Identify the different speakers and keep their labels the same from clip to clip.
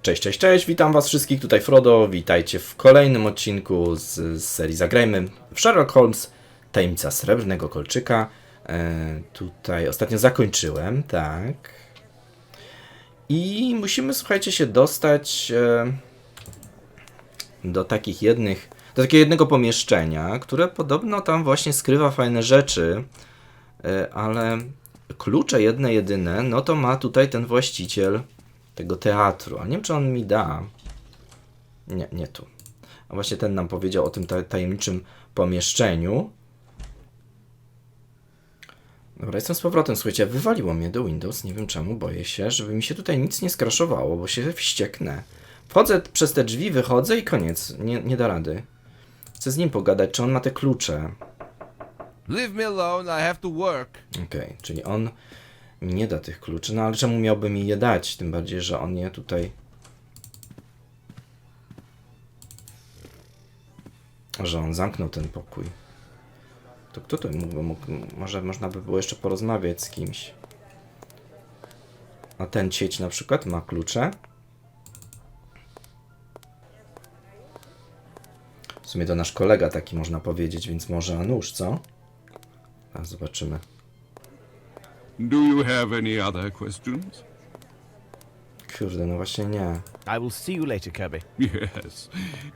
Speaker 1: Cześć, cześć, cześć, witam was wszystkich, tutaj Frodo, witajcie w kolejnym odcinku z serii Zagrajmy w Sherlock Holmes, tajemnica srebrnego kolczyka. Tutaj ostatnio zakończyłem, tak. I musimy, słuchajcie, się dostać do takiego jednego pomieszczenia, które podobno tam właśnie skrywa fajne rzeczy, ale klucze jedne jedyne, no to ma tutaj ten właściciel tego teatru, a nie wiem, czy on mi da. Nie tu. A właśnie ten nam powiedział o tym tajemniczym pomieszczeniu. Dobra, jestem z powrotem. Słuchajcie, wywaliło mnie do Windows. Nie wiem czemu, boję się, żeby mi się tutaj nic nie skraszowało, bo się wścieknę. Wchodzę przez te drzwi, wychodzę i koniec. Nie da rady. Chcę z nim pogadać, czy on ma te klucze.
Speaker 2: Leave me alone, I have to work.
Speaker 1: Okej, czyli on mi nie da tych kluczy, no ale czemu miałby mi je dać? Tym bardziej, że on je tutaj... Że on zamknął ten pokój. To kto to mógł? Może można by było jeszcze porozmawiać z kimś. A ten cieć na przykład ma klucze. W sumie to nasz kolega taki, można powiedzieć, więc może nuż, co? A zobaczymy.
Speaker 3: Do you have any other questions?
Speaker 1: Kurde, no właśnie nie.
Speaker 4: I will see you later, Kirby.
Speaker 3: Yes,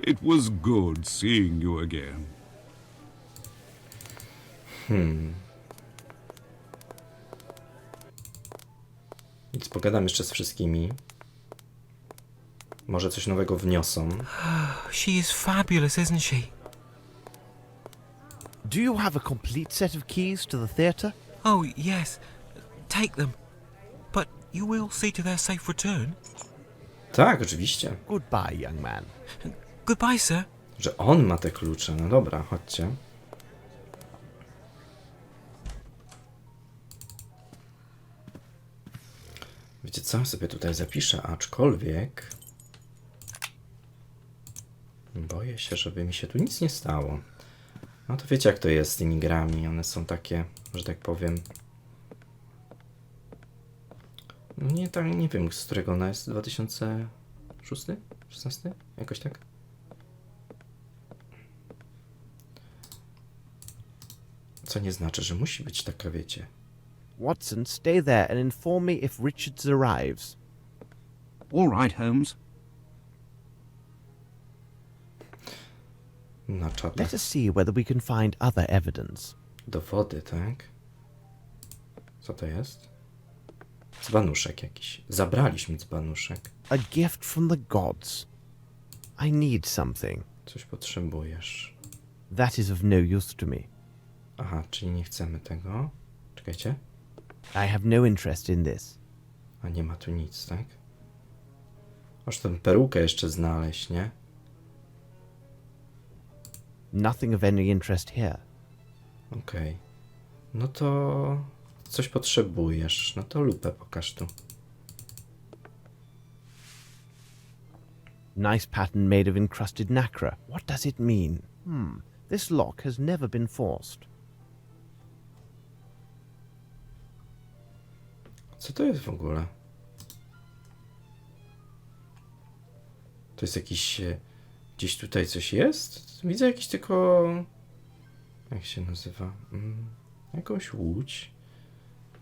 Speaker 3: it was good seeing you again.
Speaker 1: Więc pogadam jeszcze z wszystkimi. Może coś nowego wniosą.
Speaker 5: She is fabulous, isn't she?
Speaker 4: Do you have a complete set of keys to the theatre?
Speaker 5: Oh, yes. Take them. But you will see to their safe return.
Speaker 1: Tak, oczywiście.
Speaker 4: Goodbye, young man.
Speaker 5: Goodbye, sir.
Speaker 1: Że on ma te klucze. No dobra, chodźcie. Wiecie co? Sobie tutaj zapiszę, aczkolwiek... Boję się, żeby mi się tu nic nie stało. No to wiecie, jak to jest z tymi grami. One są takie, że tak powiem... No nie wiem, z którego ona jest. 2006? 16? Jakoś tak? Co nie znaczy, że musi być taka, wiecie.
Speaker 4: Watson, stay there and inform me if Richards arrives.
Speaker 3: All right, Holmes.
Speaker 1: Na czatach.
Speaker 4: Let us see whether we can find other evidence.
Speaker 1: Dowody, tak? Co to jest? Dzbanuszek jakiś. Zabraliśmy dzbanuszek.
Speaker 4: A gift from the gods. I need something.
Speaker 1: Coś potrzebujesz.
Speaker 4: That is of no use to me.
Speaker 1: Aha, czyli nie chcemy tego. Czekajcie.
Speaker 4: I have no interest in this.
Speaker 1: A nie ma tu nic, tak? Aż tę perukę jeszcze znaleźć, nie?
Speaker 4: Nothing of any interest here.
Speaker 1: Okej. No to... Coś potrzebujesz. No to lupę pokaż tu.
Speaker 4: Nice pattern made of encrusted nacre. What does it mean? This lock has never been forced.
Speaker 1: Co to jest w ogóle? To jest jakiś... Gdzieś tutaj coś jest? Widzę jakiś tylko... Jak się nazywa? Jakąś łódź.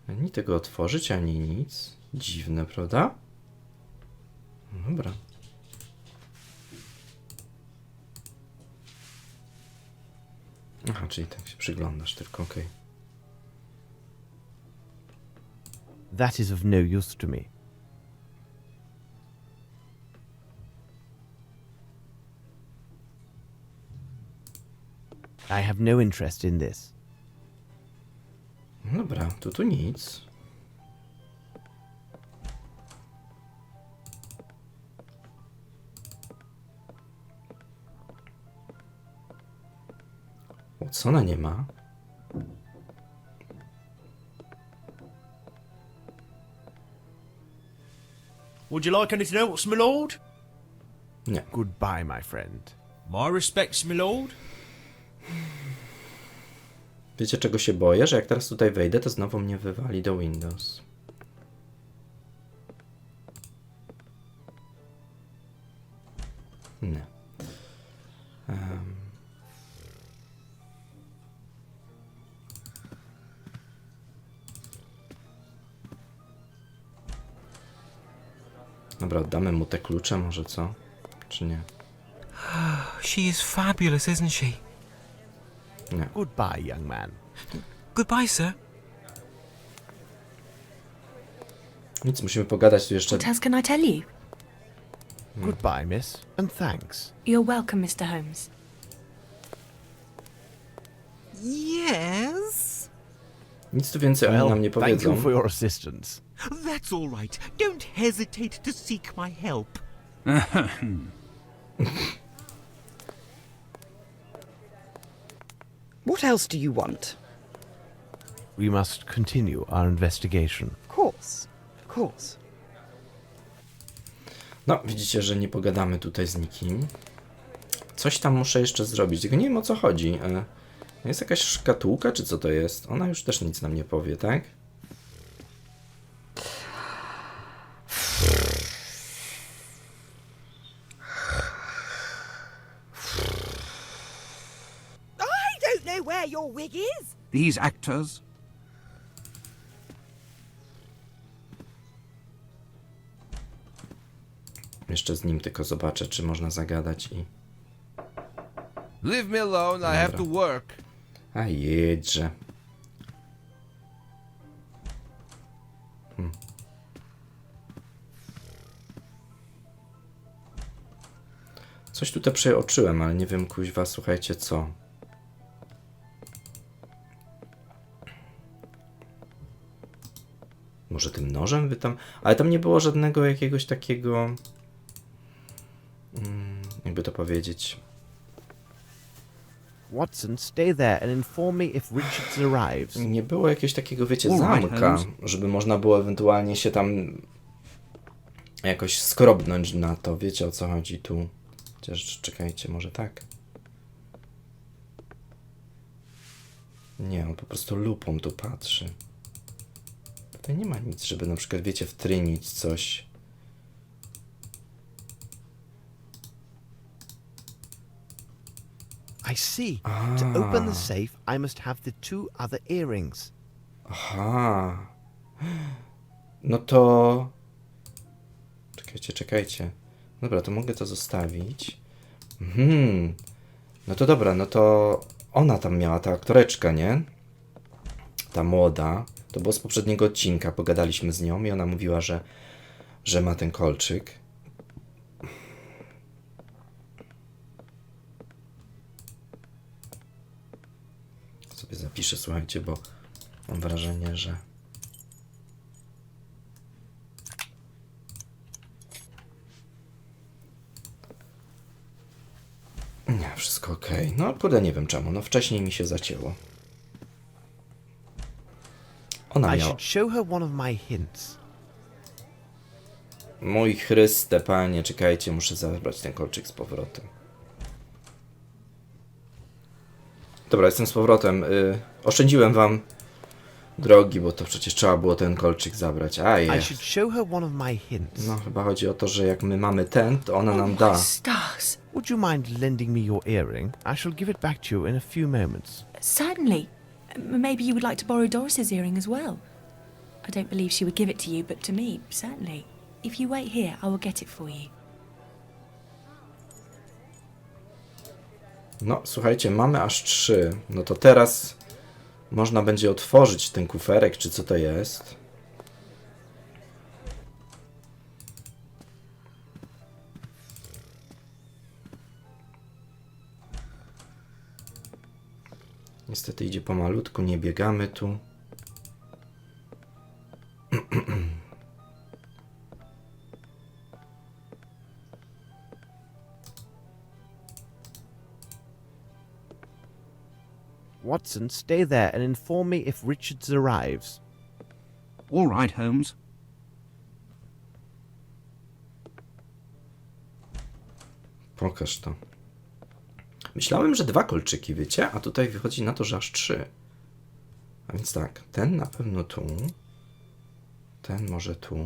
Speaker 1: Ani tego otworzyć, ani nic. Dziwne, prawda? No dobra. Aha, czyli tak się przyglądasz tylko, okej.
Speaker 4: That is of no use to me. I have no interest in this.
Speaker 1: No dobra, tu nic. Watsona nie ma.
Speaker 6: Would you like anything else, my lord?
Speaker 1: Nie.
Speaker 4: Goodbye, my friend.
Speaker 6: My respects, my lord.
Speaker 1: Wiecie, czego się boję? Że jak teraz tutaj wejdę, to znowu mnie wywali do Windows. Nie. Dobra, oddamy mu te klucze może, co? Czy nie?
Speaker 5: She is fabulous, isn't she?
Speaker 1: Nie.
Speaker 4: Goodbye, young man.
Speaker 5: Goodbye, sir.
Speaker 1: Nic, musimy pogadać tu jeszcze.
Speaker 7: What else can I tell you?
Speaker 4: Goodbye, miss, and thanks.
Speaker 7: You're welcome, Mr. Holmes.
Speaker 5: Yes?
Speaker 1: Nic tu więcej oni nam nie
Speaker 4: thank
Speaker 1: powiedzą.
Speaker 4: you for your assistance.
Speaker 5: That's all right. Don't hesitate to seek my help.
Speaker 8: What else do you want?
Speaker 4: We must continue our investigation.
Speaker 8: Of course. Of course.
Speaker 1: No, widzicie, że nie pogadamy tutaj z nikim. Coś tam muszę jeszcze zrobić, tylko nie wiem, o co chodzi. Jest jakaś szkatułka, czy co to jest? Ona już też nic nam nie powie, tak?
Speaker 8: I don't know where your wig is.
Speaker 3: These actors?
Speaker 1: Jeszcze z nim tylko zobaczę, czy można zagadać i...
Speaker 2: Leave me alone, I have to work.
Speaker 1: A jedźże. Coś tutaj przeoczyłem, ale nie wiem, kuźwa, słuchajcie, co. Może tym nożem wy tam... Ale tam nie było żadnego jakiegoś takiego... jakby to powiedzieć...
Speaker 4: Watson, stay there and inform me if Richards arrives.
Speaker 1: Nie było jakiegoś takiego, wiecie,
Speaker 3: All right,
Speaker 1: zamka,
Speaker 3: Holmes.
Speaker 1: żeby można było ewentualnie się tam jakoś skrobnąć na to. Wiecie, o co chodzi tu. Chociaż czekajcie, może tak. Nie, on po prostu lupą tu patrzy. Tutaj nie ma nic, żeby na przykład, wiecie, wtrynić coś.
Speaker 4: I see. To open the safe, I must have the two other earrings.
Speaker 1: Aha. No to... Czekajcie. Dobra, to mogę to zostawić. No to dobra, no to ona tam miała, ta aktoreczka, nie? Ta młoda. To było z poprzedniego odcinka, pogadaliśmy z nią i ona mówiła, że ma ten kolczyk. Sobie zapiszę, słuchajcie, bo mam wrażenie, że... Nie, wszystko okej. No kurde, nie wiem czemu. No wcześniej mi się zacięło. Ona
Speaker 4: I
Speaker 1: miała...
Speaker 4: should show her one of my hints.
Speaker 1: Mój Chryste, panie, czekajcie, muszę zabrać ten kolczyk z powrotem. Dobra, jestem z powrotem. Oszczędziłem wam drogi, bo to przecież trzeba było ten kolczyk zabrać.
Speaker 4: I should show her one of my hints.
Speaker 1: No, chyba chodzi o to, że jak my mamy ten, to ona nam da.
Speaker 7: Stars.
Speaker 4: Would you mind lending me your earring? I shall give it back to you in a few moments.
Speaker 7: Certainly. Maybe you would like to borrow Doris's earring as well. I don't believe she would give it to you, but to me, certainly. If you wait here, I will get it for you.
Speaker 1: No, słuchajcie, mamy aż 3. No to teraz można będzie otworzyć ten kuferek, czy co to jest. Niestety idzie pomalutku, nie biegamy tu.
Speaker 4: Watson, stay there and inform me if Richards arrives.
Speaker 3: All right, Holmes.
Speaker 1: Pokaż to. Myślałem, że 2 kolczyki, wiecie? A tutaj wychodzi na to, że aż 3. A więc tak, ten na pewno tu. Ten może tu.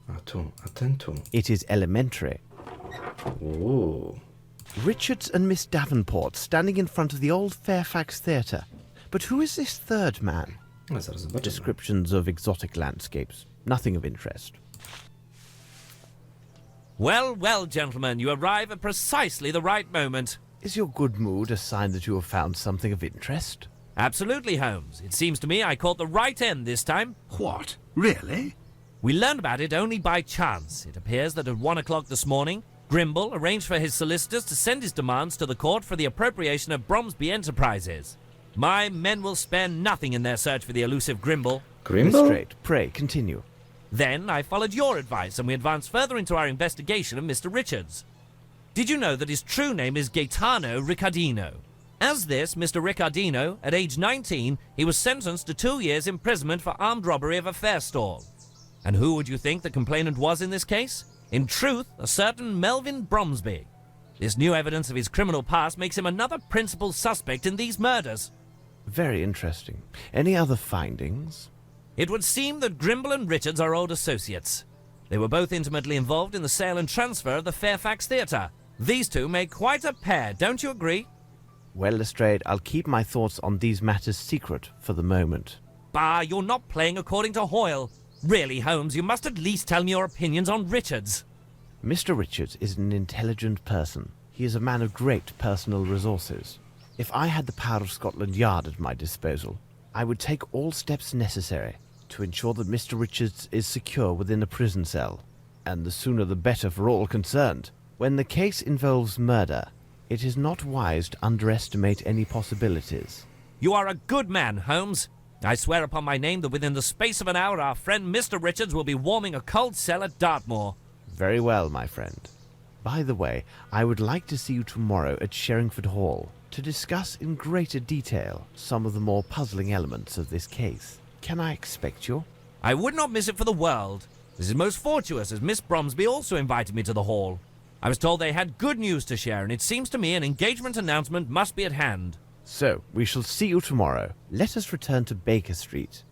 Speaker 1: A tu, a ten tu.
Speaker 4: It is elementary. Richards and Miss Davenport standing in front of the old Fairfax Theatre. But who is this third man?
Speaker 1: No, zaraz zobaczymy.
Speaker 4: Descriptions of exotic landscapes. Nothing of interest.
Speaker 9: Well, well, gentlemen, you arrive at precisely the right moment.
Speaker 4: Is your good mood a sign that you have found something of interest?
Speaker 9: Absolutely, Holmes. It seems to me I caught the right end this time.
Speaker 3: What? Really?
Speaker 9: We learned about it only by chance. It appears that at 1 o'clock this morning, Grimble arranged for his solicitors to send his demands to the court for the appropriation of Bromsby Enterprises. My men will spare nothing in their search for the elusive Grimble.
Speaker 4: Miss Straight, pray, continue.
Speaker 9: Then I followed your advice and we advanced further into our investigation of Mr. Richards. Did you know that his true name is Gaetano Riccardino? As this Mr. Riccardino, at age 19, he was sentenced to 2 years imprisonment for armed robbery of a fair stall. And who would you think the complainant was in this case? In truth, a certain Melvin Bromsby. This new evidence of his criminal past makes him another principal suspect in these murders.
Speaker 4: Very interesting. Any other findings?
Speaker 9: It would seem that Grimble and Richards are old associates. They were both intimately involved in the sale and transfer of the Fairfax Theatre. These two make quite a pair, don't you agree?
Speaker 4: Well, Lestrade, I'll keep my thoughts on these matters secret for the moment.
Speaker 9: Bah, you're not playing according to Hoyle. Really, Holmes, you must at least tell me your opinions on Richards.
Speaker 4: Mr. Richards is an intelligent person. He is a man of great personal resources. If I had the power of Scotland Yard at my disposal, I would take all steps necessary to ensure that Mr. Richards is secure within a prison cell. And the sooner the better for all concerned. When the case involves murder, it is not wise to underestimate any possibilities.
Speaker 9: You are a good man, Holmes. I swear upon my name that within the space of an hour our friend Mr. Richards will be warming a cold cell at Dartmoor.
Speaker 4: Very well, my friend. By the way, I would like to see you tomorrow at Sherringford Hall to discuss in greater detail some of the more puzzling elements of this case. Can I expect you?
Speaker 9: I would not miss it for the world. This is most fortuitous, as Miss Bromsby also invited me to the hall. I was told they had good news to share, and it seems to me an engagement announcement must be at hand.
Speaker 4: So, we shall see you tomorrow. Let us return to Baker Street.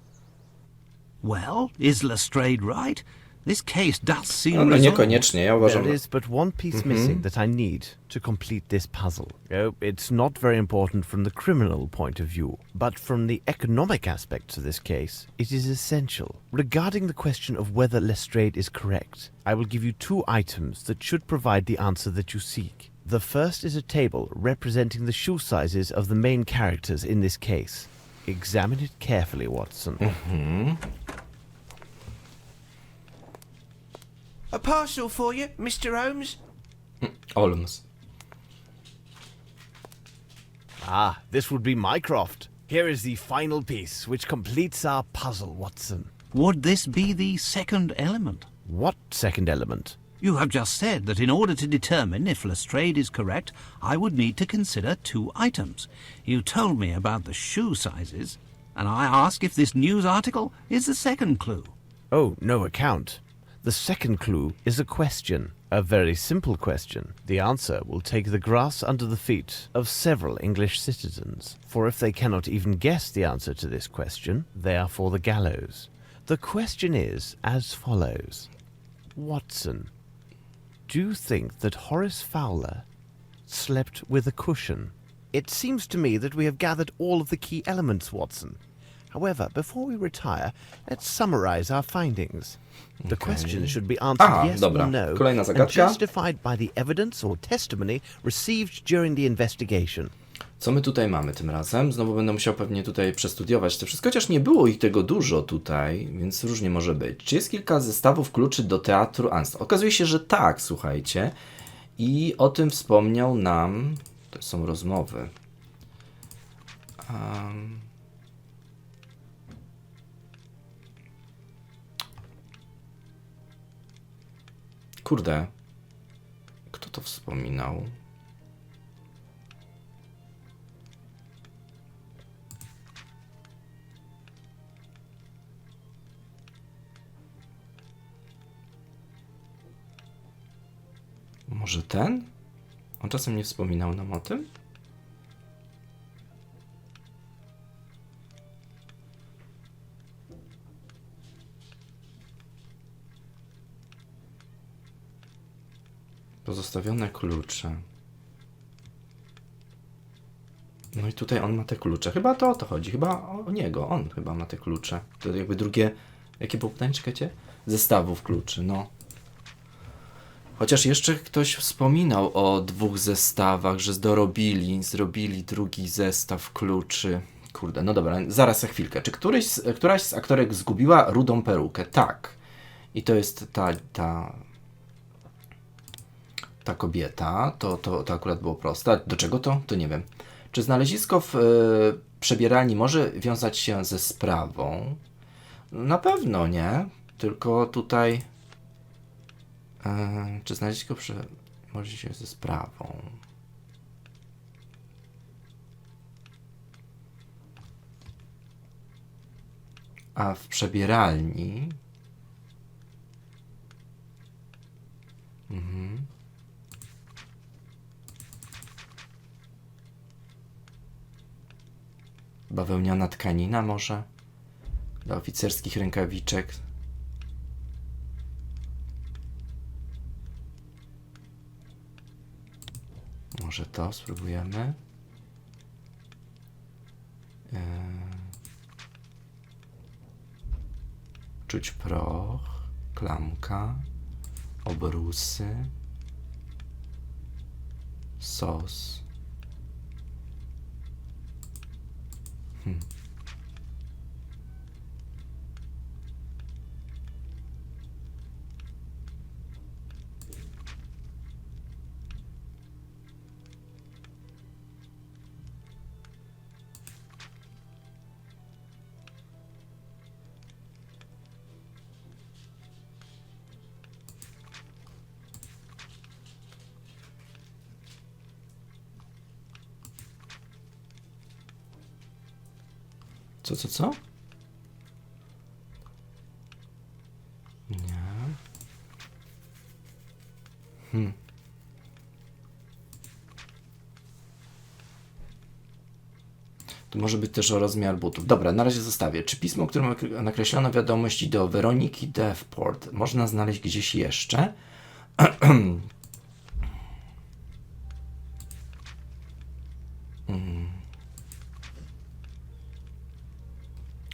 Speaker 10: Well, is Lestrade right? This case does seem
Speaker 1: No, niekoniecznie, ja uważam.
Speaker 4: There is but one piece missing that I need to complete this puzzle. Oh, it's not very important from the criminal point of view, but from the economic aspects of this case, it is essential. Regarding the question of whether Lestrade is correct, I will give you 2 items that should provide the answer that you seek. The first is a table representing the shoe sizes of the main characters in this case. Examine it carefully, Watson.
Speaker 6: A parcel for you, Mr. Holmes.
Speaker 1: Holmes.
Speaker 4: Ah, this would be Mycroft. Here is the final piece, which completes our puzzle, Watson.
Speaker 10: Would this be the second element?
Speaker 4: What second element?
Speaker 10: You have just said that in order to determine if Lestrade is correct, I would need to consider 2 items. You told me about the shoe sizes, and I ask if this news article is the second clue.
Speaker 4: Oh, no account. The second clue is a question. A very simple question. The answer will take the grass under the feet of several English citizens. For if they cannot even guess the answer to this question, they are for the gallows. The question is as follows. Watson, do you think that Horace Fowler slept with a cushion? It seems to me that we have gathered all of the key elements, Watson. However, before we retire, let's summarize our findings. The question should be answered yes
Speaker 1: dobra.
Speaker 4: or no
Speaker 1: Kolejna
Speaker 4: and
Speaker 1: zagadka.
Speaker 4: justified by the evidence or testimony received during the investigation.
Speaker 1: Co my tutaj mamy tym razem? Znowu będę musiał pewnie tutaj przestudiować to wszystko, chociaż nie było ich tego dużo tutaj, więc różnie może być. Czy jest kilka zestawów kluczy do teatru Anst? Okazuje się, że tak, słuchajcie. I o tym wspomniał nam... To są rozmowy. Kurde. Kto to wspominał? Może ten? On czasem nie wspominał nam o tym? Pozostawione klucze. No i tutaj on ma te klucze. Chyba to o to chodzi. Chyba o niego. On chyba ma te klucze. To jakby drugie... Jakie było pytanie? Czekajcie? Zestawów kluczy, no. Chociaż jeszcze ktoś wspominał o 2 zestawach, że zrobili drugi zestaw kluczy. Kurde, no dobra, zaraz za chwilkę. Czy któraś z aktorek zgubiła rudą perukę? Tak. I to jest ta kobieta. To akurat było proste. Do czego to? To nie wiem. Czy znalezisko w przebieralni może wiązać się ze sprawą? Na pewno nie. Tylko tutaj... czy znalezisko może się ze sprawą? A w przebieralni... Bawełniana tkanina może? Dla oficerskich rękawiczek. Może to spróbujemy. Czuć proch, klamka, obrusy, sos. Co? Nie. Tu może być też o rozmiar butów. Dobra, na razie zostawię. Czy pismo, którym nakreślono wiadomości do Weroniki Devport, można znaleźć gdzieś jeszcze?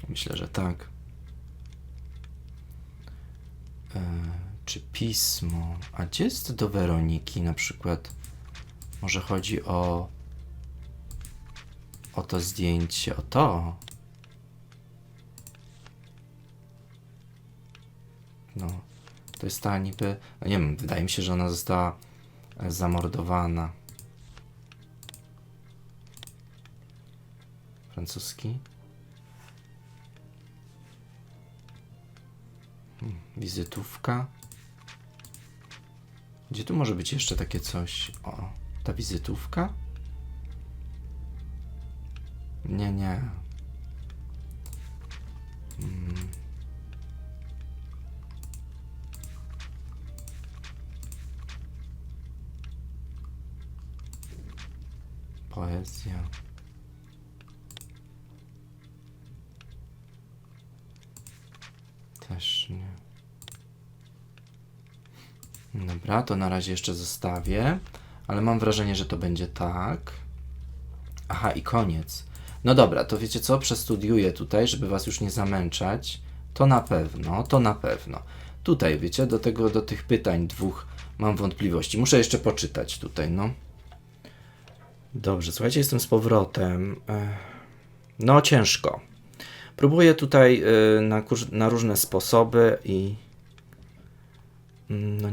Speaker 1: Myślę, że tak. Czy pismo? A gdzie jest do Weroniki na przykład? Może chodzi o to zdjęcie, o to. No, to jest ta niby... No nie wiem, wydaje mi się, że ona została zamordowana. Francuski. Wizytówka. Gdzie tu może być jeszcze takie coś? O, ta wizytówka? Nie. Poezja. Też nie. Dobra, to na razie jeszcze zostawię, ale mam wrażenie, że to będzie tak. Aha, i koniec. No dobra, to wiecie co? Przestudiuję tutaj, żeby was już nie zamęczać. To na pewno. Tutaj, wiecie, do tych pytań 2 mam wątpliwości. Muszę jeszcze poczytać tutaj, no. Dobrze, słuchajcie, jestem z powrotem. No, ciężko. Próbuję tutaj na różne sposoby i no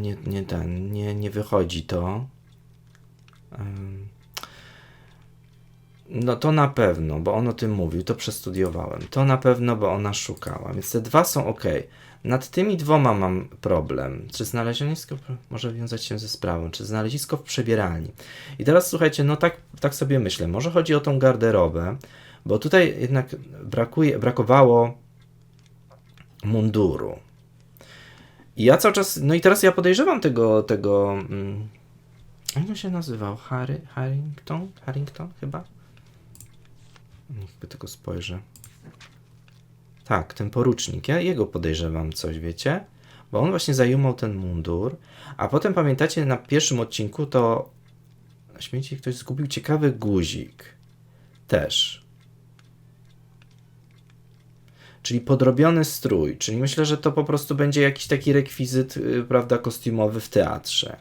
Speaker 1: nie wychodzi to. No to na pewno, bo on o tym mówił, to przestudiowałem. To na pewno, bo ona szukała, więc te 2 są ok. Nad tymi 2 mam problem. Czy znalezisko może wiązać się ze sprawą? Czy znalezisko w przebieralni? I teraz słuchajcie, no tak sobie myślę. Może chodzi o tą garderobę, bo tutaj jednak brakowało munduru. I ja cały czas, no i teraz ja podejrzewam tego jak on się nazywał? Harrington chyba? Niech tylko spojrzę. Tak, ten porucznik. Ja jego podejrzewam coś, wiecie? bo on właśnie zajumał ten mundur, a potem pamiętacie na pierwszym odcinku to na śmieci ktoś zgubił ciekawy guzik. Też. Czyli podrobiony strój, czyli myślę, że to po prostu będzie jakiś taki rekwizyt, prawda, kostiumowy w teatrze.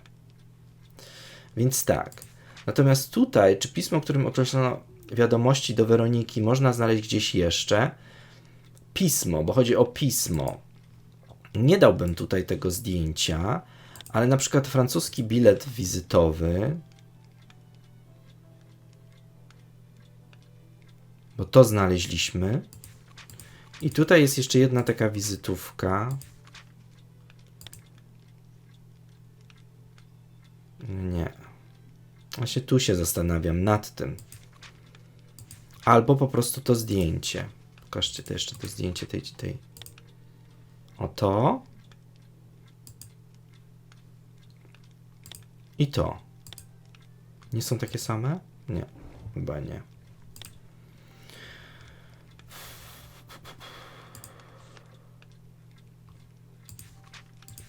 Speaker 1: Więc tak. Natomiast tutaj, czy pismo, którym określono wiadomości do Weroniki, można znaleźć gdzieś jeszcze? Pismo, bo chodzi o pismo. Nie dałbym tutaj tego zdjęcia, ale na przykład francuski bilet wizytowy, bo to znaleźliśmy. I tutaj jest jeszcze jedna taka wizytówka. Nie. Właśnie tu się zastanawiam nad tym. Albo po prostu to zdjęcie. Pokażcie to jeszcze to zdjęcie tej. Oto. I to. Nie są takie same? Nie. Chyba nie.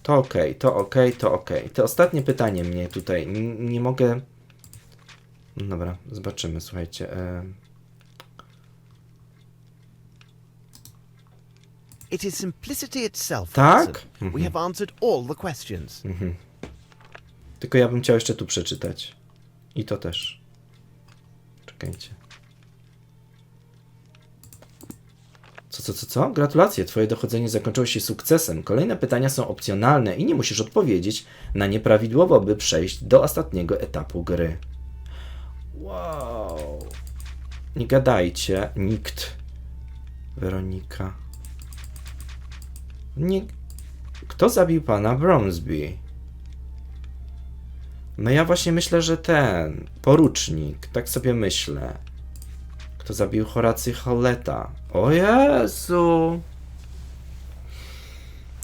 Speaker 1: To okej, to okej, to okej. To ostatnie pytanie mnie tutaj. Nie mogę... No dobra, zobaczymy, słuchajcie.
Speaker 4: It is simplicity itself.
Speaker 1: Tak?
Speaker 4: Watson. We have answered all the questions.
Speaker 1: Tylko ja bym chciał jeszcze tu przeczytać. I to też. Czekajcie. Co? Gratulacje, twoje dochodzenie zakończyło się sukcesem. Kolejne pytania są opcjonalne i nie musisz odpowiedzieć na nie prawidłowo, by przejść do ostatniego etapu gry. Wow. Nie gadajcie. Nikt. Weronika. Nie... Kto zabił pana Bromsby? No ja właśnie myślę, że ten porucznik. Tak sobie myślę. Kto zabił Horacy Holleta? O Jezu!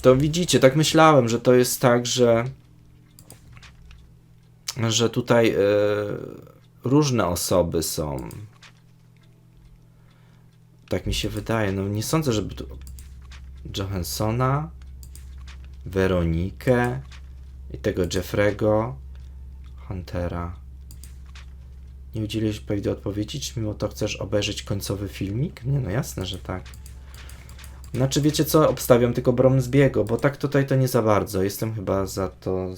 Speaker 1: To widzicie, tak myślałem, że to jest tak, że tutaj różne osoby są. Tak mi się wydaje. No nie sądzę, żeby tu... Johanssona, Weronikę i tego Jeffrey'ego, Huntera. Nie udzieliłeś prawidłowej odpowiedzi, czy mimo to chcesz obejrzeć końcowy filmik? Nie, no jasne, że tak. Znaczy, wiecie co? Obstawiam tylko Bromsby'ego, bo tak tutaj to nie za bardzo. Jestem chyba za to,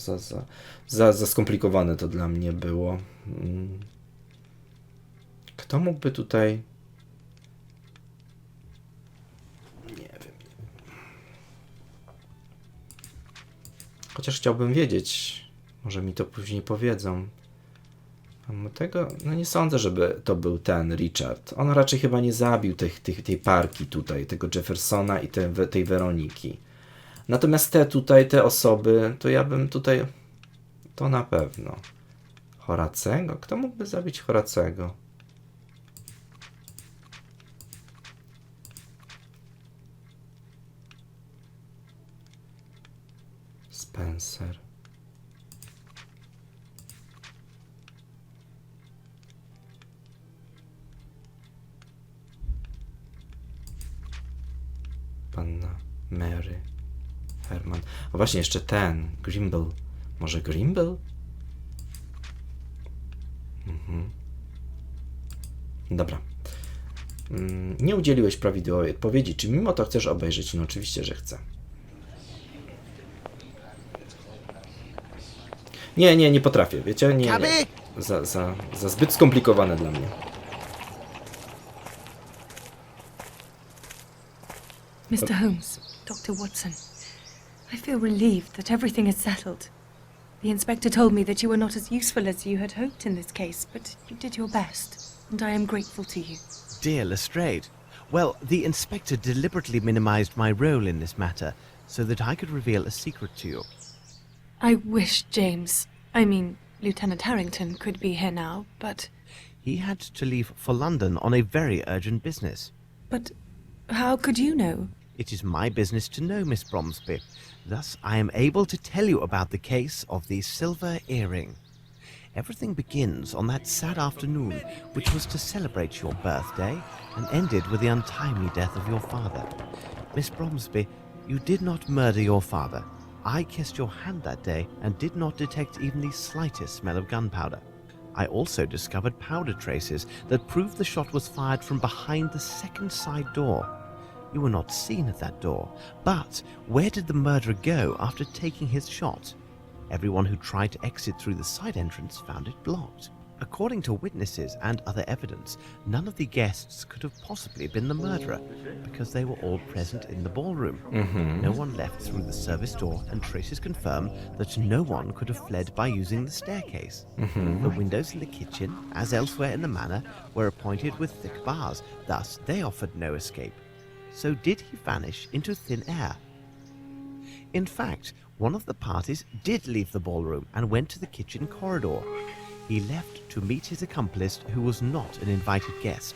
Speaker 1: za skomplikowane to dla mnie było. Kto mógłby tutaj... Nie wiem. Chociaż chciałbym wiedzieć. Może mi to później powiedzą. Tego, no nie sądzę, żeby to był ten Richard. On raczej chyba nie zabił tej parki tutaj, tego Jeffersona i tej Weroniki. Natomiast te osoby, to ja bym tutaj... To na pewno. Horacego? Kto mógłby zabić Horacego? Spencer. Panna Mary Herman. A właśnie jeszcze ten Grimble. Może Grimble? Dobra. Nie udzieliłeś prawidłowej odpowiedzi. Czy mimo to chcesz obejrzeć? No oczywiście, że chcę. Nie potrafię. Wiecie? Nie. Za zbyt skomplikowane dla mnie.
Speaker 7: Mr. Holmes, Dr. Watson, I feel relieved that everything is settled. The inspector told me that you were not as useful as you had hoped in this case, but you did your best, and I am grateful to you.
Speaker 4: Dear Lestrade. Well, the inspector deliberately minimized my role in this matter so that I could reveal a secret to you.
Speaker 7: I wish Lieutenant Harrington could be here now, but...
Speaker 4: He had to leave for London on a very urgent business.
Speaker 7: But how could you know?
Speaker 4: It is my business to know, Miss Bromsby. Thus, I am able to tell you about the case of the silver earring. Everything begins on that sad afternoon, which was to celebrate your birthday and ended with the untimely death of your father. Miss Bromsby, you did not murder your father. I kissed your hand that day and did not detect even the slightest smell of gunpowder. I also discovered powder traces that proved the shot was fired from behind the second side door. You were not seen at that door, but where did the murderer go after taking his shot? Everyone who tried to exit through the side entrance found it blocked. According to witnesses and other evidence, none of the guests could have possibly been the murderer because they were all present in the ballroom. No one left through the service door, and traces confirm that no one could have fled by using the staircase. The windows in the kitchen, as elsewhere in the manor, were appointed with thick bars, thus they offered no escape. So did he vanish into thin air? In fact, one of the parties did leave the ballroom and went to the kitchen corridor. He left to meet his accomplice, who was not an invited guest.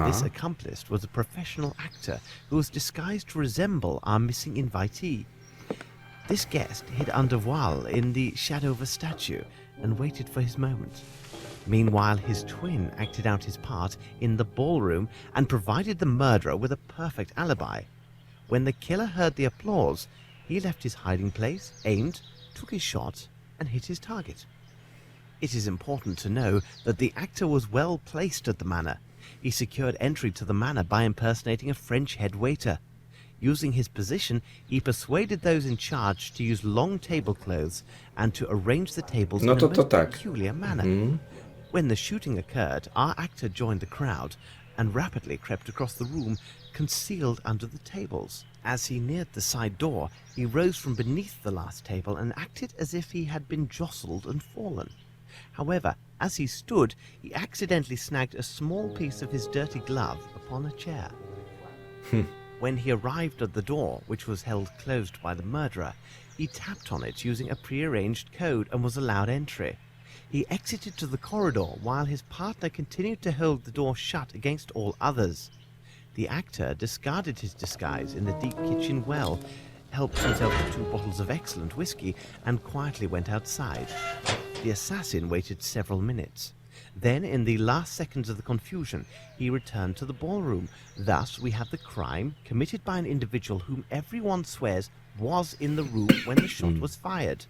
Speaker 4: This accomplice was a professional actor who was disguised to resemble our missing invitee. This guest hid under voile in the shadow of a statue and waited for his moment. Meanwhile, his twin acted out his part in the ballroom and provided the murderer with a perfect alibi. When the killer heard the applause, he left his hiding place, aimed, took his shot, and hit his target. It is important to know that the actor was well placed at the manor. He secured entry to the manor by impersonating a French head waiter. Using his position, he persuaded those in charge to use long tablecloths and to arrange the tables in a most peculiar manner. When the shooting occurred, our actor joined the crowd and rapidly crept across the room, concealed under the tables. As he neared the side door, he rose from beneath the last table and acted as if he had been jostled and fallen. However, as he stood, he accidentally snagged a small piece of his dirty glove upon a chair. When he arrived at the door, which was held closed by the murderer, he tapped on it using a prearranged code and was allowed entry. He exited to the corridor while his partner continued to hold the door shut against all others. The actor discarded his disguise in the deep kitchen well, helped himself to 2 bottles of excellent whiskey, and quietly went outside. The assassin waited several minutes. Then, in the last seconds of the confusion, he returned to the ballroom. Thus, we have the crime committed by an individual whom everyone swears was in the room when the shot was fired.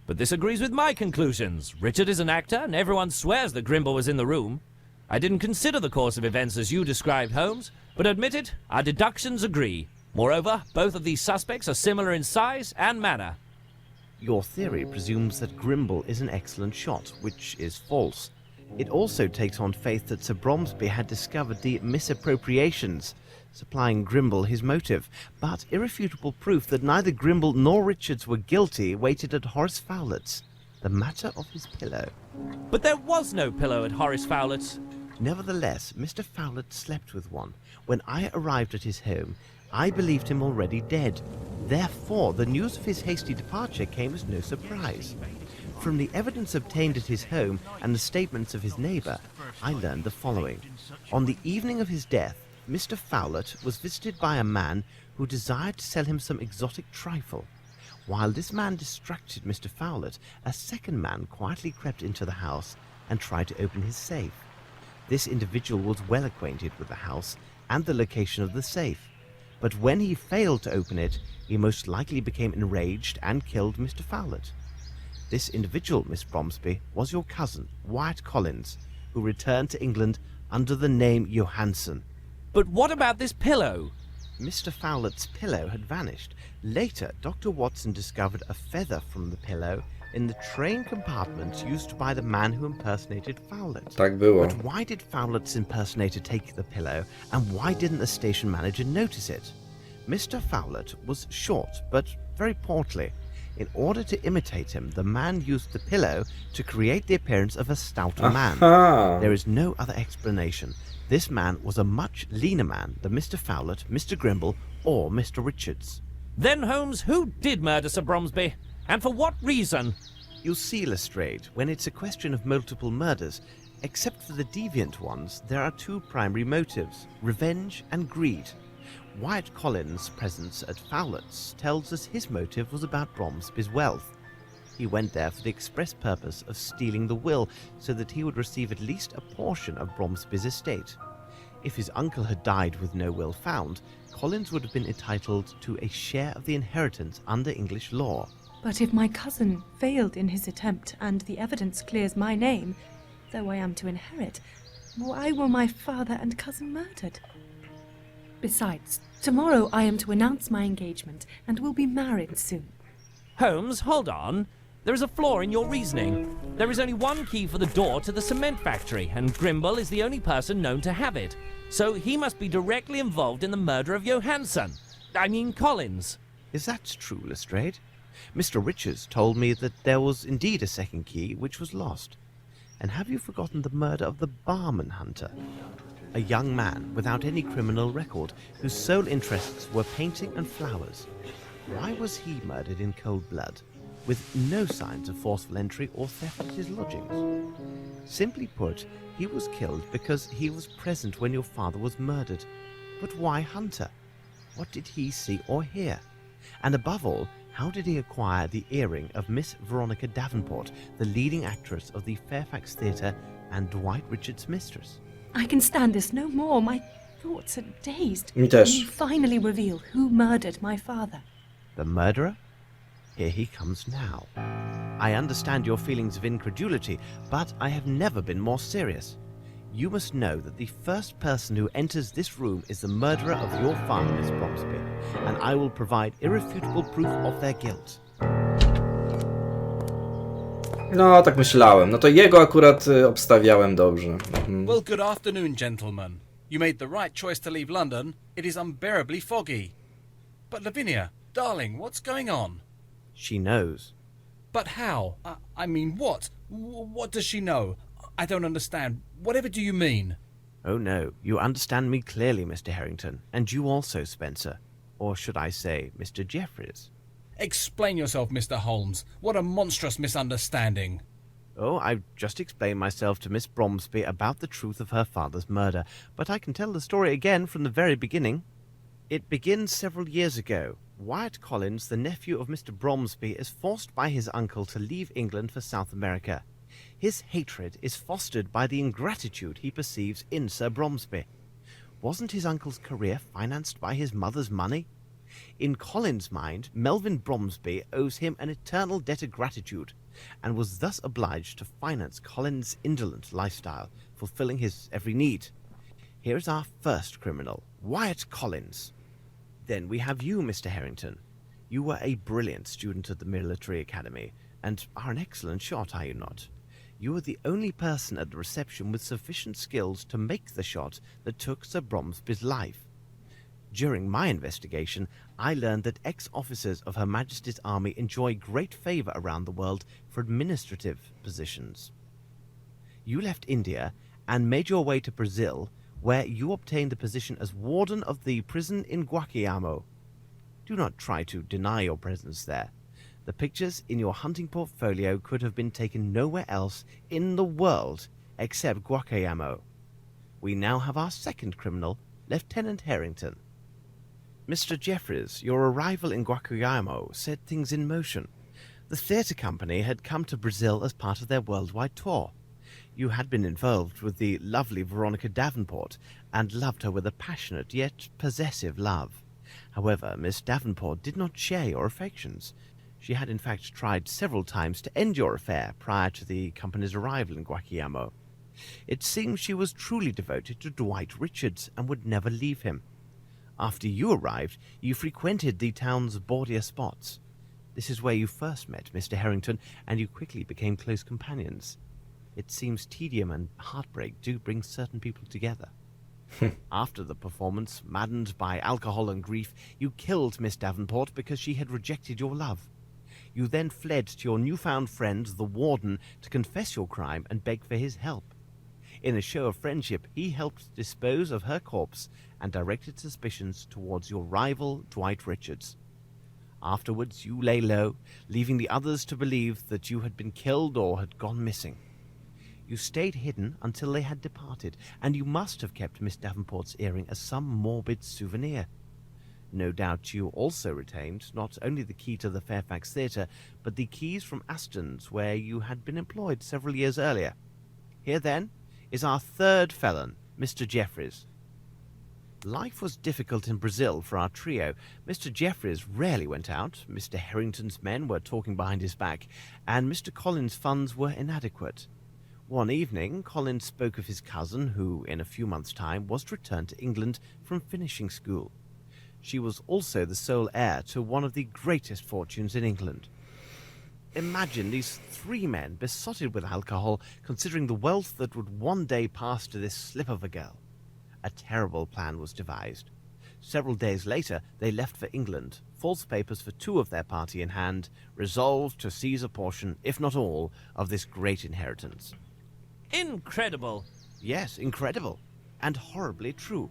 Speaker 9: But this agrees with my conclusions. Richard is an actor, and everyone swears that Grimble was in the room. I didn't consider the course of events as you described, Holmes, but admitted our deductions agree. Moreover, both of these suspects are similar in size and manner.
Speaker 4: Your theory presumes that Grimble is an excellent shot, which is false. It also takes on faith that Sir Bromsby had discovered the misappropriations, supplying Grimble his motive, but irrefutable proof that neither Grimble nor Richards were guilty waited at Horace Fowlett's, the matter of his pillow.
Speaker 9: But there was no pillow at Horace Fowlett's.
Speaker 4: Nevertheless, Mr. Fowlett slept with one. When I arrived at his home, I believed him already dead. Therefore, the news of his hasty departure came as no surprise. From the evidence obtained at his home and the statements of his neighbour, I learned the following. On the evening of his death, Mr. Fowlett was visited by a man who desired to sell him some exotic trifle. While this man distracted Mr. Fowlett, a second man quietly crept into the house and tried to open his safe. This individual was well acquainted with the house and the location of the safe, but when he failed to open it, he most likely became enraged and killed Mr. Fowlett. This individual, Miss Bromsby, was your cousin, Wyatt Collins, who returned to England under the name Johansson.
Speaker 9: But what about this pillow?
Speaker 4: Mr. Fowlett's pillow had vanished. Later, Dr. Watson discovered a feather from the pillow in the train compartment used by the man who impersonated Fowlett.
Speaker 1: Tak było.
Speaker 4: But why did Fowlett's impersonator take the pillow, and why didn't the station manager notice it? Mr. Fowlett was short, but very portly. In order to imitate him, the man used the pillow to create the appearance of a stouter man. There is no other explanation. This man was a much leaner man than Mr. Fowlett, Mr. Grimble, or Mr. Richards.
Speaker 9: Then, Holmes, who did murder Sir Bromsby? And for what reason?
Speaker 4: You'll see, Lestrade, when it's a question of multiple murders, except for the deviant ones, there are 2 primary motives, revenge and greed. Wyatt Collins' presence at Fowlett's tells us his motive was about Bromsby's wealth. He went there for the express purpose of stealing the will so that he would receive at least a portion of Bromsby's estate. If his uncle had died with no will found, Collins would have been entitled to a share of the inheritance under English law.
Speaker 7: But if my cousin failed in his attempt and the evidence clears my name, though I am to inherit, why were my father and cousin murdered? Besides, tomorrow I am to announce my engagement and will be married soon.
Speaker 9: Holmes, hold on. There is a flaw in your reasoning. There is only one key for the door to the cement factory, and Grimble is the only person known to have it. So he must be directly involved in the murder of Collins.
Speaker 4: Is that true, Lestrade? Mr. Richards told me that there was indeed a second key which was lost. And have you forgotten the murder of the barman hunter? A young man without any criminal record, whose sole interests were painting and flowers. Why was he murdered in cold blood, with no signs of forceful entry or theft at his lodgings? Simply put, he was killed because he was present when your father was murdered. But why Hunter? What did he see or hear? And above all, how did he acquire the earring of Miss Veronica Davenport, the leading actress of the Fairfax Theatre and Dwight Richards' mistress?
Speaker 7: I can stand this no more. My thoughts are dazed.
Speaker 1: Mi też.
Speaker 7: Will you finally reveal who murdered my father?
Speaker 4: The murderer? Here he comes now. I understand your feelings of incredulity, but I have never been more serious. You must know that the first person who enters this room is the murderer of your father, Miss Bromsby, and I will provide irrefutable proof of their guilt.
Speaker 1: No, tak myślałem. No to jego akurat obstawiałem dobrze.
Speaker 11: Well, good afternoon, gentlemen. You made the right choice to leave London. It is unbearably foggy. But Lavinia, darling, what's going on?
Speaker 4: She knows.
Speaker 11: But how? I mean, what? What does she know? I don't understand. Whatever do you mean?
Speaker 4: Oh no, you understand me clearly, Mr. Harrington, and you also, Spencer. Or should I say, Mr. Jeffries?
Speaker 11: Explain yourself, Mr. Holmes. What a monstrous misunderstanding.
Speaker 4: Oh, I've just explained myself to Miss Bromsby about the truth of her father's murder, but I can tell the story again from the very beginning. It begins several years ago. Wyatt Collins, the nephew of Mr. Bromsby, is forced by his uncle to leave England for South America. His hatred is fostered by the ingratitude he perceives in Sir Bromsby. Wasn't his uncle's career financed by his mother's money? In Collins' mind, Melvyn Bromsby owes him an eternal debt of gratitude, and was thus obliged to finance Collins' indolent lifestyle, fulfilling his every need. Here is our first criminal, Wyatt Collins. Then we have you, Mr. Harrington. You were a brilliant student at the Military Academy, and are an excellent shot, are you not? You were the only person at the reception with sufficient skills to make the shot that took Sir Bromsby's life. During my investigation, I learned that ex-officers of Her Majesty's Army enjoy great favour around the world for administrative positions. You left India and made your way to Brazil, where you obtained the position as warden of the prison in Guacamayamo. Do not try to deny your presence there. The pictures in your hunting portfolio could have been taken nowhere else in the world except Guacamayamo. We now have our second criminal, Lieutenant Harrington. Mr. Jeffries, your arrival in Guacamayamo set things in motion. The theatre company had come to Brazil as part of their worldwide tour. You had been involved with the lovely Veronica Davenport, and loved her with a passionate yet possessive love. However, Miss Davenport did not share your affections. She had in fact tried several times to end your affair prior to the company's arrival in Guacamayamo. It seems she was truly devoted to Dwight Richards and would never leave him. After you arrived, you frequented the town's bawdier spots. This is where you first met Mr. Harrington, and you quickly became close companions. It seems tedium and heartbreak do bring certain people together. After the performance, maddened by alcohol and grief, you killed Miss Davenport because she had rejected your love. You then fled to your newfound friend, the warden, to confess your crime and beg for his help. In a show of friendship, he helped dispose of her corpse and directed suspicions towards your rival, Dwight Richards. Afterwards, you lay low, leaving the others to believe that you had been killed or had gone missing. You stayed hidden until they had departed, and you must have kept Miss Davenport's earring as some morbid souvenir. No doubt you also retained not only the key to the Fairfax Theatre, but the keys from Aston's, where you had been employed several years earlier. Here, then, is our third felon, Mr. Jeffries. Life was difficult in Brazil for our trio. Mr. Jeffries rarely went out, Mr. Harrington's men were talking behind his back, and Mr. Collins' funds were inadequate. One evening, Collins spoke of his cousin, who, in a few months' time, was to return to England from finishing school. She was also the sole heir to one of the greatest fortunes in England. Imagine these three men besotted with alcohol, considering the wealth that would one day pass to this slip of a girl. A terrible plan was devised. Several days later, they left for England, false papers for two of their party in hand, resolved to seize a portion, if not all, of this great inheritance.
Speaker 9: Incredible!
Speaker 4: Yes, incredible, and horribly true.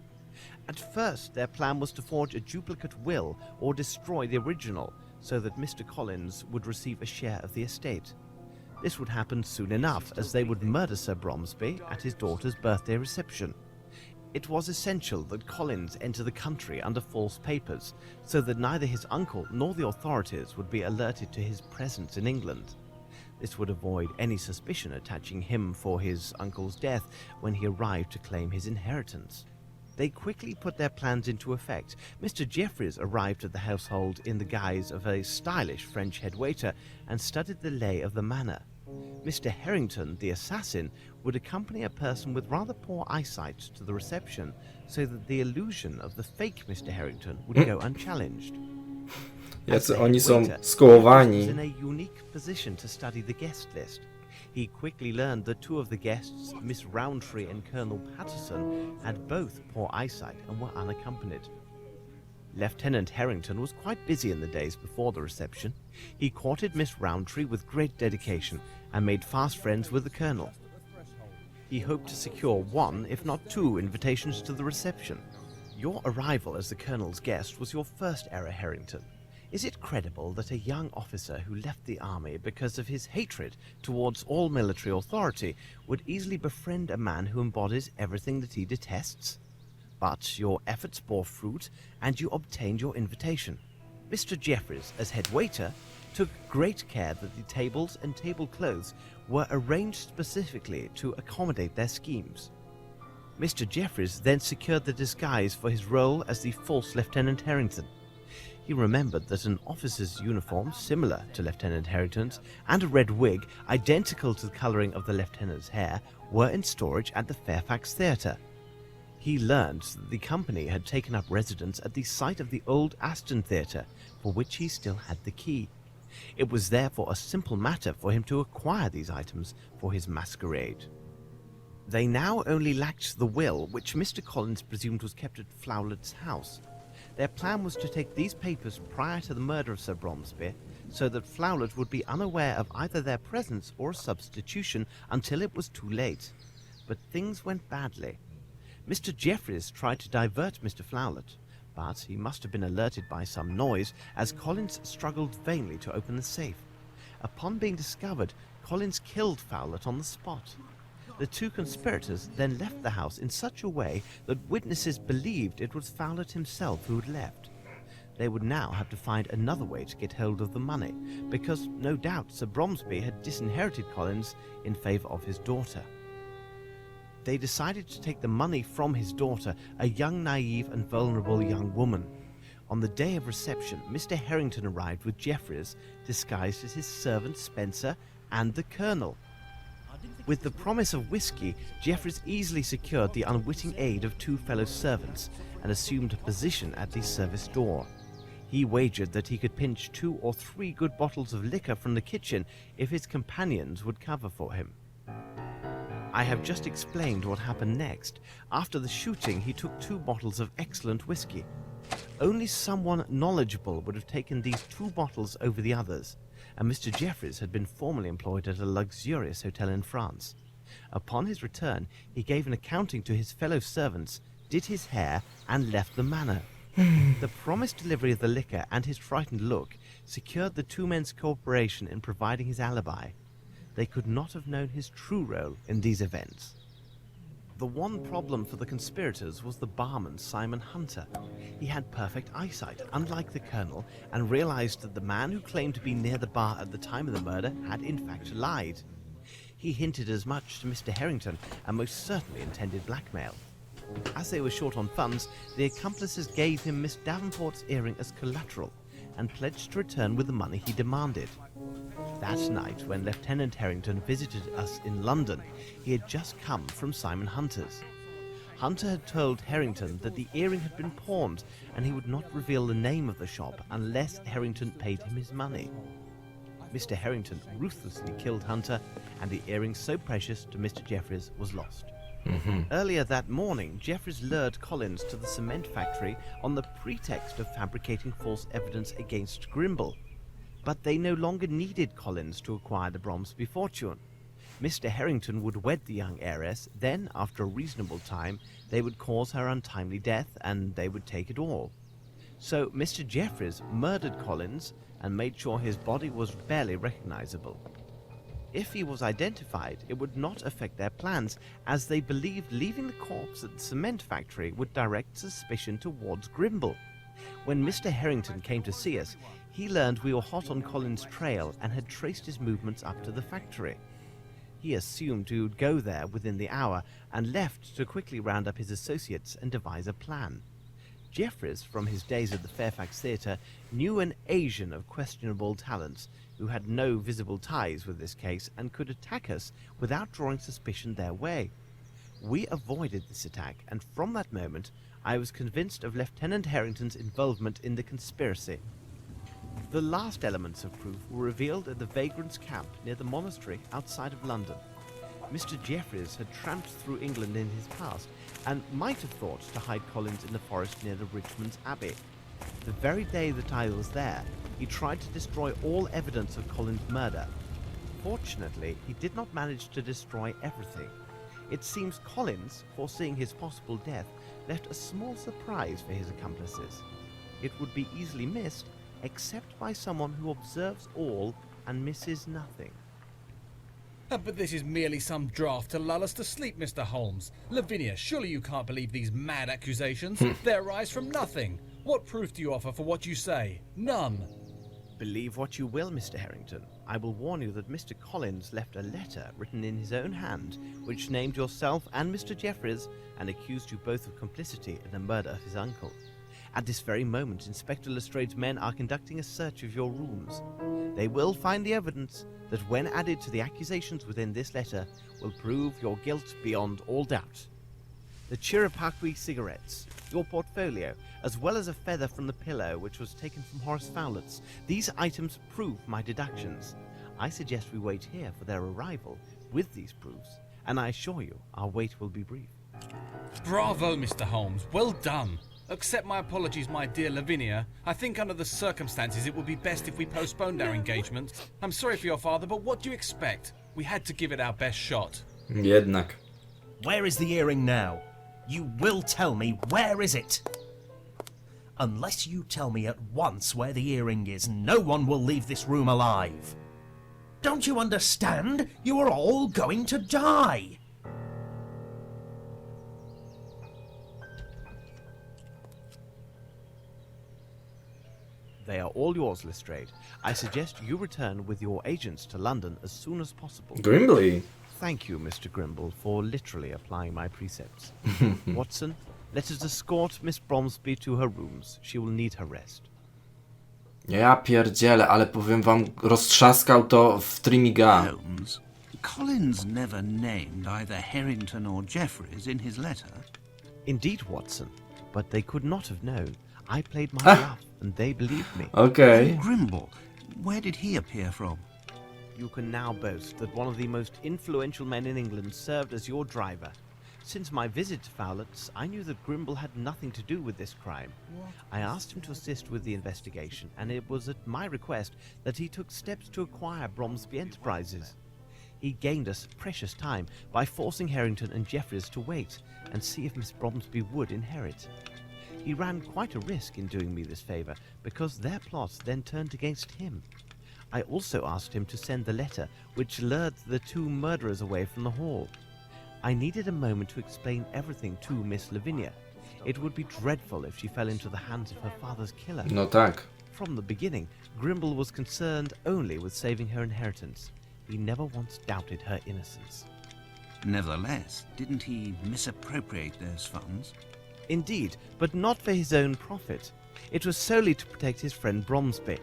Speaker 4: At first, their plan was to forge a duplicate will or destroy the original, so that Mr. Collins would receive a share of the estate. This would happen soon enough, as they would murder Sir Bromsby at his daughter's birthday reception. It was essential that Collins enter the country under false papers, so that neither his uncle nor the authorities would be alerted to his presence in England. This would avoid any suspicion attaching him for his uncle's death when he arrived to claim his inheritance. They quickly put their plans into effect. Mr. Jeffries arrived at the household in the guise of a stylish French head waiter and studied the lay of the manor. Mr. Harrington, the assassin, would accompany a person with rather poor eyesight to the reception, so that the illusion of the fake Mr. Harrington would go unchallenged.
Speaker 1: Jacy oni są skołowani.
Speaker 4: Was in a unique position to study the guest list. He quickly learned that two of the guests, Miss Rowntree and Colonel Patterson, had both poor eyesight and were unaccompanied. Lieutenant Harrington was quite busy in the days before the reception. He courted Miss Rowntree with great dedication and made fast friends with the Colonel. He hoped to secure one, if not two, invitations to the reception. Your arrival as the Colonel's guest was your first error, Harrington. Is it credible that a young officer who left the army because of his hatred towards all military authority would easily befriend a man who embodies everything that he detests? But your efforts bore fruit, and you obtained your invitation. Mr. Jeffries, as head waiter, took great care that the tables and tablecloths were arranged specifically to accommodate their schemes. Mr. Jeffries then secured the disguise for his role as the false Lieutenant Harrington. He remembered that an officer's uniform similar to Lieutenant Harrington's and a red wig identical to the colouring of the lieutenant's hair were in storage at the Fairfax Theatre. He learned that the company had taken up residence at the site of the old Aston Theatre, for which he still had the key. It was therefore a simple matter for him to acquire these items for his masquerade. They now only lacked the will, which Mr. Collins presumed was kept at Flowlet's house. Their plan was to take these papers prior to the murder of Sir Bromsby, so that Flowlet would be unaware of either their presence or a substitution until it was too late. But things went badly. Mr. Jeffries tried to divert Mr. Flowlet, but he must have been alerted by some noise, as Collins struggled vainly to open the safe. Upon being discovered, Collins killed Flowlet on the spot. The two conspirators then left the house in such a way that witnesses believed it was Flowlet himself who had left. They would now have to find another way to get hold of the money, because no doubt Sir Bromsby had disinherited Collins in favour of his daughter. They decided to take the money from his daughter, a young, naive and vulnerable young woman. On the day of reception, Mr. Harrington arrived with Jeffries, disguised as his servant Spencer and the Colonel. With the promise of whiskey, Jeffries easily secured the unwitting aid of two fellow servants and assumed a position at the service door. He wagered that he could pinch 2 or 3 good bottles of liquor from the kitchen if his companions would cover for him. I have just explained what happened next. After the shooting, he took 2 bottles of excellent whiskey. Only someone knowledgeable would have taken these 2 bottles over the others, and Mr. Jeffries had been formerly employed at a luxurious hotel in France. Upon his return, he gave an accounting to his fellow servants, did his hair, and left the manor. The promised delivery of the liquor and his frightened look secured the 2 men's cooperation in providing his alibi. They could not have known his true role in these events. The one problem for the conspirators was the barman Simon Hunter. He had perfect eyesight, unlike the Colonel, and realized that the man who claimed to be near the bar at the time of the murder had in fact lied. He hinted as much to Mr. Harrington and most certainly intended blackmail. As they were short on funds, the accomplices gave him Miss Davenport's earring as collateral and pledged to return with the money he demanded. That night, when Lieutenant Harrington visited us in London, he had just come from Simon Hunter's. Hunter had told Harrington that the earring had been pawned and he would not reveal the name of the shop unless Harrington paid him his money. Mr. Harrington ruthlessly killed Hunter, and the earring so precious to Mr. Jeffries was lost. Earlier that morning, Jeffries lured Collins to the cement factory on the pretext of fabricating false evidence against Grimble. But they no longer needed Collins to acquire the Bromsby fortune. Mr. Harrington would wed the young heiress, then, after a reasonable time, they would cause her untimely death, and they would take it all. So Mr. Jeffries murdered Collins and made sure his body was barely recognizable. If he was identified, it would not affect their plans, as they believed leaving the corpse at the cement factory would direct suspicion towards Grimble. When Mr. Harrington came to see us, he learned we were hot on Collins' trail and had traced his movements up to the factory. He assumed we would go there within the hour and left to quickly round up his associates and devise a plan. Jeffries, from his days at the Fairfax Theatre, knew an Asian of questionable talents who had no visible ties with this case and could attack us without drawing suspicion their way. We avoided this attack, and from that moment I was convinced of Lieutenant Harrington's involvement in the conspiracy. The last elements of proof were revealed at the vagrants' camp near the monastery outside of London. Mr. Jeffries had tramped through England in his past and might have thought to hide Collins in the forest near the Richmond's Abbey. The very day that I was there, he tried to destroy all evidence of Collins' murder. Fortunately, he did not manage to destroy everything. It seems Collins, foreseeing his possible death, left a small surprise for his accomplices. It would be easily missed, except by someone who observes all and misses nothing.
Speaker 11: But this is merely some draft to lull us to sleep, Mr. Holmes. Lavinia, surely you can't believe these mad accusations? They arise from nothing. What proof do you offer for what you say? None.
Speaker 4: Believe what you will, Mr. Harrington. I will warn you that Mr. Collins left a letter written in his own hand, which named yourself and Mr. Jeffries and accused you both of complicity in the murder of his uncle. At this very moment, Inspector Lestrade's men are conducting a search of your rooms. They will find the evidence that, when added to the accusations within this letter, will prove your guilt beyond all doubt. The Chirapaqui cigarettes, your portfolio, as well as a feather from the pillow which was taken from Horace Fowlett's. These items prove my deductions. I suggest we wait here for their arrival with these proofs, and I assure you our wait will be brief.
Speaker 11: Bravo, Mr. Holmes. Well done. Accept my apologies, my dear Lavinia. I think under the circumstances it would be best if we postponed our engagement. I'm sorry for your father, but what do you expect? We had to give it our best shot.
Speaker 1: Jednak.
Speaker 12: Where is the earring now? You will tell me, where is it? Unless you tell me at once where the earring is, no one will leave this room alive. Don't you understand? You are all going to die.
Speaker 4: They are all yours, Lestrade. I suggest you return with your agents to London as soon as possible.
Speaker 1: Grimble.
Speaker 4: Thank you, Mr. Grimble, for literally applying my precepts. Watson, let us escort Miss Bromsby to her rooms. She will need her rest.
Speaker 1: Ja pierdzielę, ale powiem wam, roztrzaskał to w trimiga.
Speaker 10: Holmes, Collins never named either Harrington or Jeffries in his letter.
Speaker 4: Indeed, Watson, but they could not have known. I played my bluff, and they believed me.
Speaker 1: Okay.
Speaker 10: Grimble, where did he appear from?
Speaker 4: You can now boast that one of the most influential men in England served as your driver. Since my visit to Fowlett's, I knew that Grimble had nothing to do with this crime. I asked him to assist with the investigation, and it was at my request that he took steps to acquire Bromsby Enterprises. He gained us precious time by forcing Harrington and Jeffries to wait and see if Miss Bromsby would inherit. He ran quite a risk in doing me this favour, because their plots then turned against him. I also asked him to send the letter which lured the two murderers away from the hall. I needed a moment to explain everything to Miss Lavinia. It would be dreadful if she fell into the hands of her father's killer.
Speaker 1: No tak.
Speaker 4: From the beginning, Grimble was concerned only with saving her inheritance. He never once doubted her innocence.
Speaker 10: Nevertheless, didn't he misappropriate those funds?
Speaker 4: Indeed, but not for his own profit. It was solely to protect his friend Bromsby.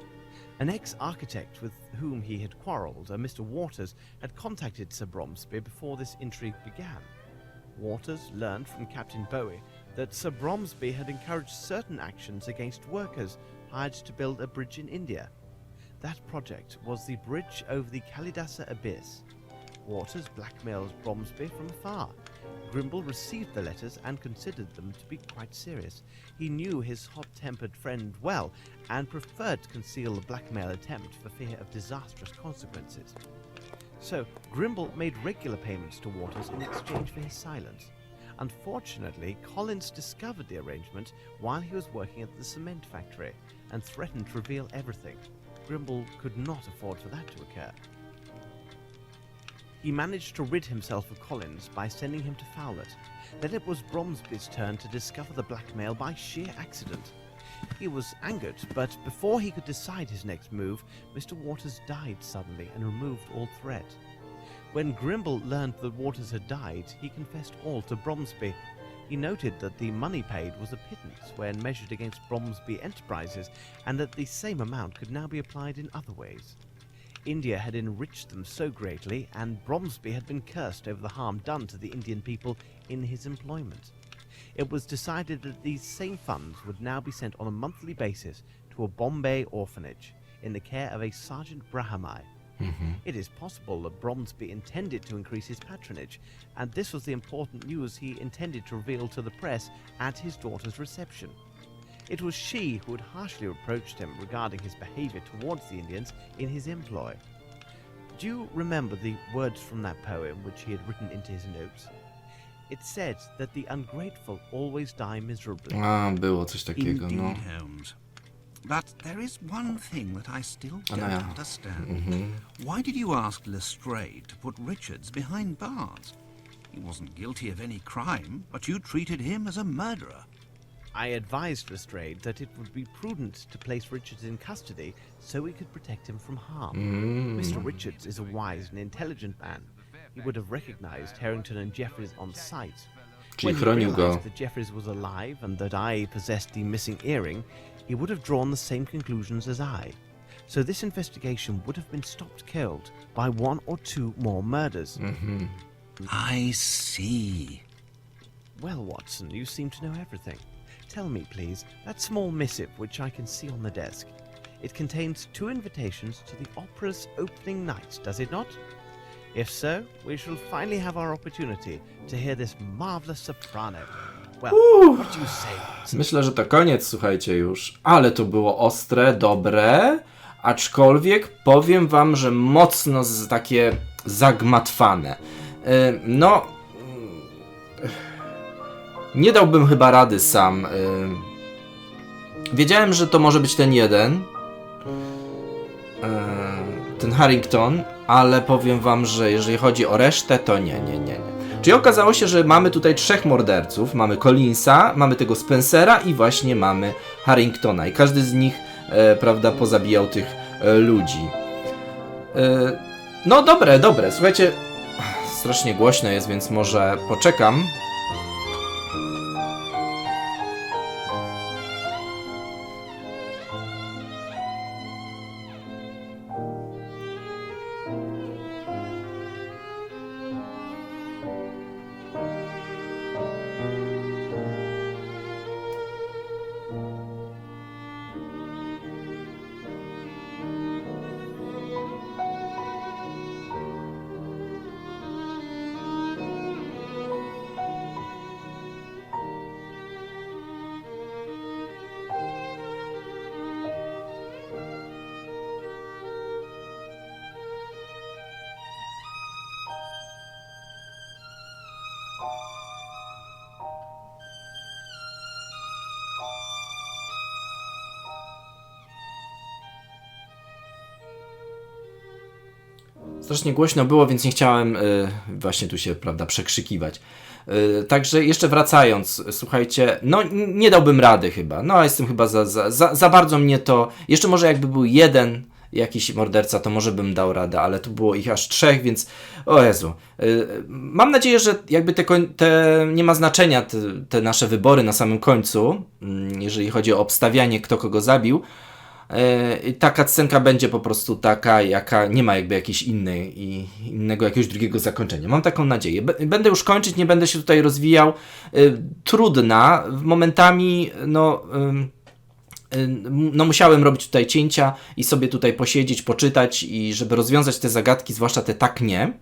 Speaker 4: An ex-architect with whom he had quarrelled, Mr. Waters, had contacted Sir Bromsby before this intrigue began. Waters learned from Captain Bowie that Sir Bromsby had encouraged certain actions against workers hired to build a bridge in India. That project was the bridge over the Kalidasa Abyss. Waters blackmailed Bromsby from afar. Grimble received the letters and considered them to be quite serious. He knew his hot-tempered friend well and preferred to conceal the blackmail attempt for fear of disastrous consequences. So, Grimble made regular payments to Waters in exchange for his silence. Unfortunately, Collins discovered the arrangement while he was working at the cement factory and threatened to reveal everything. Grimble could not afford for that to occur. He managed to rid himself of Collins by sending him to Fowlet. Then it was Bromsby's turn to discover the blackmail by sheer accident. He was angered, but before he could decide his next move, Mr. Waters died suddenly and removed all threat. When Grimble learned that Waters had died, he confessed all to Bromsby. He noted that the money paid was a pittance when measured against Bromsby enterprises, and that the same amount could now be applied in other ways. India had enriched them so greatly, and Bromsby had been cursed over the harm done to the Indian people in his employment. It was decided that these same funds would now be sent on a monthly basis to a Bombay orphanage in the care of a Sergeant Brahamai. It is possible that Bromsby intended to increase his patronage, and this was the important news he intended to reveal to the press at his daughter's reception. It was she who had harshly reproached him regarding his behavior towards the Indians in his employ. Do you remember the words from that poem which he had written into his notes? It said that the ungrateful always die miserably.
Speaker 1: Było coś takiego, no.
Speaker 10: Indeed, Holmes. But there is one thing that I still don't understand. Why did you ask Lestrade to put Richards behind bars? He wasn't guilty of any crime, but you treated him as a murderer.
Speaker 4: I advised Lestrade that it would be prudent to place Richards in custody so we could protect him from harm. Mr. Richards is a wise and intelligent man. He would have recognized Harrington and Jeffries on sight. When he realized that Jeffries was alive and that I possessed the missing earring, he would have drawn the same conclusions as I. So this investigation would have been stopped cold by one or two more murders.
Speaker 10: I see.
Speaker 4: Well, Watson, you seem to know everything. Tell me, please, that small missive which I can see on the desk. It contains 2 invitations to the opera's opening night, does it not? If so, we shall finally have our opportunity to hear this marvelous soprano. Well, what do you say, Watson?
Speaker 1: Myślę, że to koniec, słuchajcie już. Ale to było ostre, dobre, aczkolwiek powiem wam, że mocno takie zagmatwane. No... Nie dałbym chyba rady sam. Wiedziałem, że to może być ten jeden. Ten Harrington, ale powiem wam, że jeżeli chodzi o resztę, to nie. Czyli okazało się, że mamy tutaj 3 morderców. Mamy Collinsa, mamy tego Spencera i właśnie mamy Harringtona. I każdy z nich, prawda, pozabijał tych ludzi. No dobre. Słuchajcie, strasznie głośno jest, więc może poczekam. Strasznie głośno było, więc nie chciałem właśnie tu się, prawda, przekrzykiwać. Także jeszcze wracając, słuchajcie, no nie dałbym rady chyba. No jestem chyba za bardzo mnie to... Jeszcze może jakby był jakiś morderca, to może bym dał radę, ale tu było ich aż 3, więc o Jezu. Mam nadzieję, że jakby nie ma znaczenia te nasze wybory na samym końcu, jeżeli chodzi o obstawianie, kto kogo zabił. Taka scenka będzie po prostu taka, jaka nie ma jakby jakiejś innego jakiegoś drugiego zakończenia. Mam taką nadzieję. Będę już kończyć, nie będę się tutaj rozwijał. Trudna, momentami no musiałem robić tutaj cięcia i sobie tutaj posiedzieć, poczytać i żeby rozwiązać te zagadki, zwłaszcza te tak nie.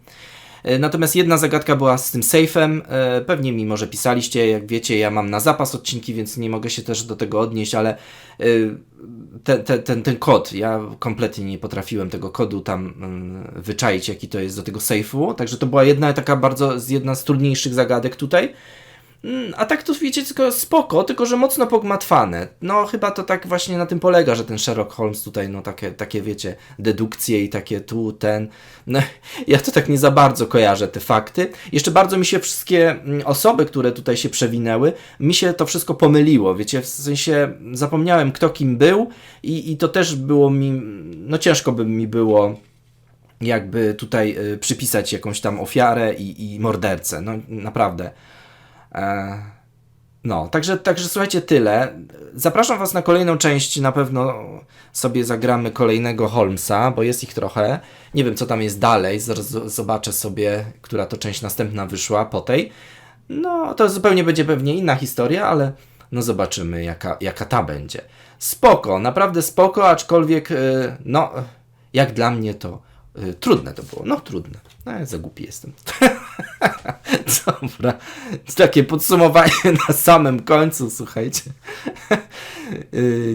Speaker 1: Natomiast jedna zagadka była z tym sejfem, pewnie mi może pisaliście, jak wiecie, ja mam na zapas odcinki, więc nie mogę się też do tego odnieść, ale ten kod, ja kompletnie nie potrafiłem tego kodu tam wyczaić, jaki to jest do tego sejfu, także to była jedna z trudniejszych zagadek tutaj. A tak to wiecie, tylko spoko, tylko że mocno pogmatwane. No chyba to tak właśnie na tym polega, że ten Sherlock Holmes tutaj, no takie wiecie, dedukcje i takie no ja to tak nie za bardzo kojarzę te fakty. Jeszcze bardzo mi się wszystkie osoby, które tutaj się przewinęły, mi się to wszystko pomyliło, wiecie, w sensie zapomniałem kto kim był i to też było mi, no ciężko by mi było jakby tutaj przypisać jakąś tam ofiarę i mordercę, no naprawdę. No, także słuchajcie, tyle. Zapraszam Was na kolejną część, na pewno sobie zagramy kolejnego Holmesa, bo jest ich trochę. Nie wiem, co tam jest dalej, zobaczę sobie, która to część następna wyszła po tej. No, to zupełnie będzie pewnie inna historia, ale no zobaczymy, jaka ta będzie. Spoko, naprawdę spoko, aczkolwiek, no, jak dla mnie to trudne to było. No, trudne. No, ja za głupi jestem. Dobra. Takie podsumowanie na samym końcu, słuchajcie.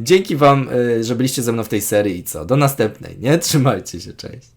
Speaker 1: Dzięki Wam, że byliście ze mną w tej serii i co? Do następnej, nie? Trzymajcie się, cześć.